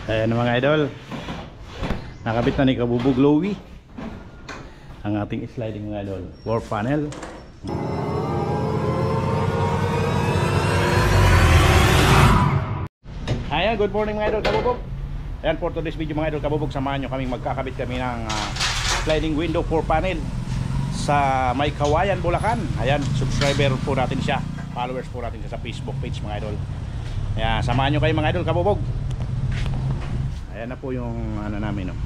Ayan mga idol, nakabit na ni Kabubog Louie ang ating sliding mga idol, floor panel. Ayan, good morning mga idol Kabubog. Ayan, for today's video mga idol Kabubog, samahan nyo kaming magkakabit kami ng sliding window floor panel sa May Kawayan, Bulacan. Ayan, subscriber po natin siya, followers po natin siya sa Facebook page mga idol. Ayan, samahan nyo kayo mga idol Kabubog. Ayan na po yung ano namin, no?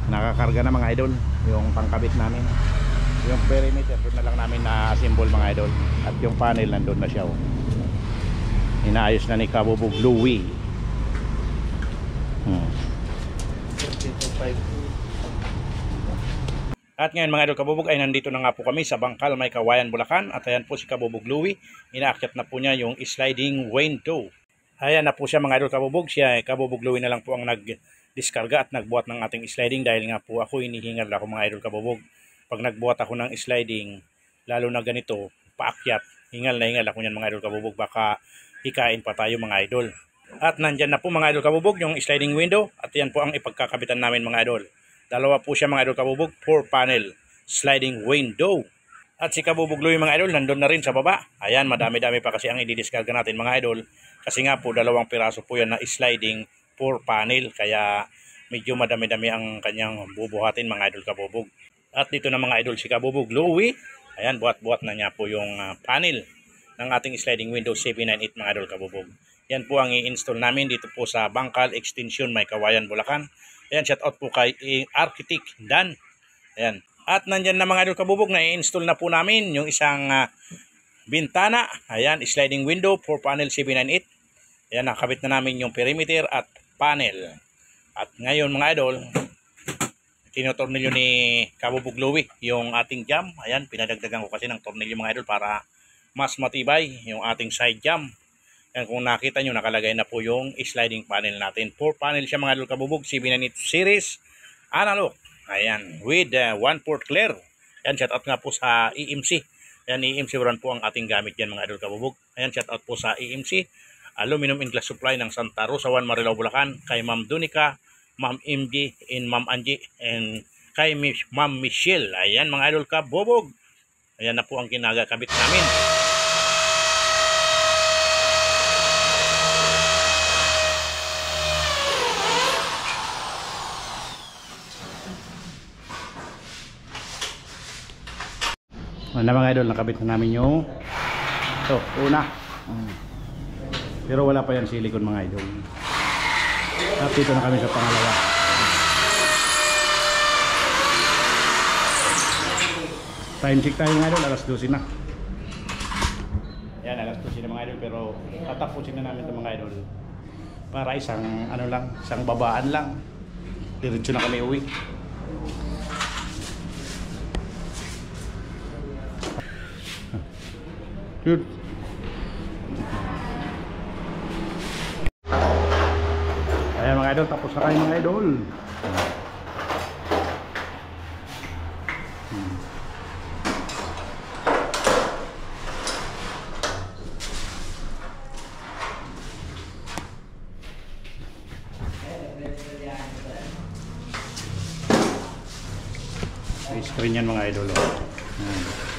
Nakakarga na mga idol yung pangkabit namin. Yung perimeter doon na lang namin na symbol mga idol. At yung panel nandun na siya, oh. Inaayos na ni Kabubog Louie. At ngayon mga idol Kabubog ay nandito na nga po kami sa Bangkal, May Kawayan, Bulacan. At ayan po si Kabubog Louie. Inaakyat na po niya yung sliding window. Ayan na po siya mga idol Kabubog. Siya Kabubog Louie na lang po ang nagdiskarga at nagbuhat ng ating sliding, dahil nga po ako hinihingal ako mga idol Kabubog. Pag nagbuhat ako ng sliding, lalo na ganito, paakyat, hingal na hingal ako niyan mga idol Kabubog. Baka hikain pa tayo mga idol. At nandyan na po mga idol Kabubog yung sliding window. At yan po ang ipagkakabitan namin mga idol. Dalawa po siya mga idol Kabubog, 4 panel sliding window. At si Kabubog Louie mga idol nandun na rin sa baba. Ayan, madami-dami pa kasi ang i-discarga natin mga idol. Kasi nga po 2 piraso po yan na sliding 4 panel. Kaya medyo madami-dami ang kanyang bubuhatin mga idol Kabubog. At dito na mga idol si Kabubog Louie. Ayan, buhat-buhat na niya po yung panel ng ating sliding window 798 mga idol Kabubog. Yan po ang i-install namin dito po sa Bangkal Extension, May Kawayan, Bulacan. Ayan, shout out po kay Architect Dan. Ayan. At nandyan na mga idol Kabubog na i-install na po namin yung isang bintana. Ayan, sliding window 4 panel 798. Ayan, nakabit na namin yung perimeter at panel. At ngayon mga idol, tinotornilyo ni Kabubog Louie yung ating jam. Ayan, pinadagdagan ko kasi ng tornilyo mga idol para mas matibay yung ating side jam. Ayan, kung nakita nyo, nakalagay na po yung sliding panel natin. 4 panel siya mga idol Kabubog, 798 series, analog. Ayan, with 1/4 clear. Ayan, shout out nga po sa EMC. Ayan, EMC brand po ang ating gamit dyan mga idol Kabubog. Ayan, shout out po sa EMC. Aluminum and Glass Supply ng Santa Rosa 1 Marilao, Bulacan. Kay Ma'am Dunica, Ma'am MG, and Ma'am Angie, and kay Ma'am Michelle. Ayan mga idol Kabubog. Ayan na po ang kinagakabit namin. Ano mga idol, nakabit na namin yung ito, una. Pero wala pa yan silicone mga idol. At dito na kami sa pangalawa. Time check tayo mga idol, alas 12 na. Yan, alas 12 na mga idol, pero tatapusin na namin ito mga idol. Para isang ano lang, isang babaan lang. Diretso na kami uwi. Good. Ayan mga idol, tapos na kayo mga idol. May screen yan mga idol. Ayan.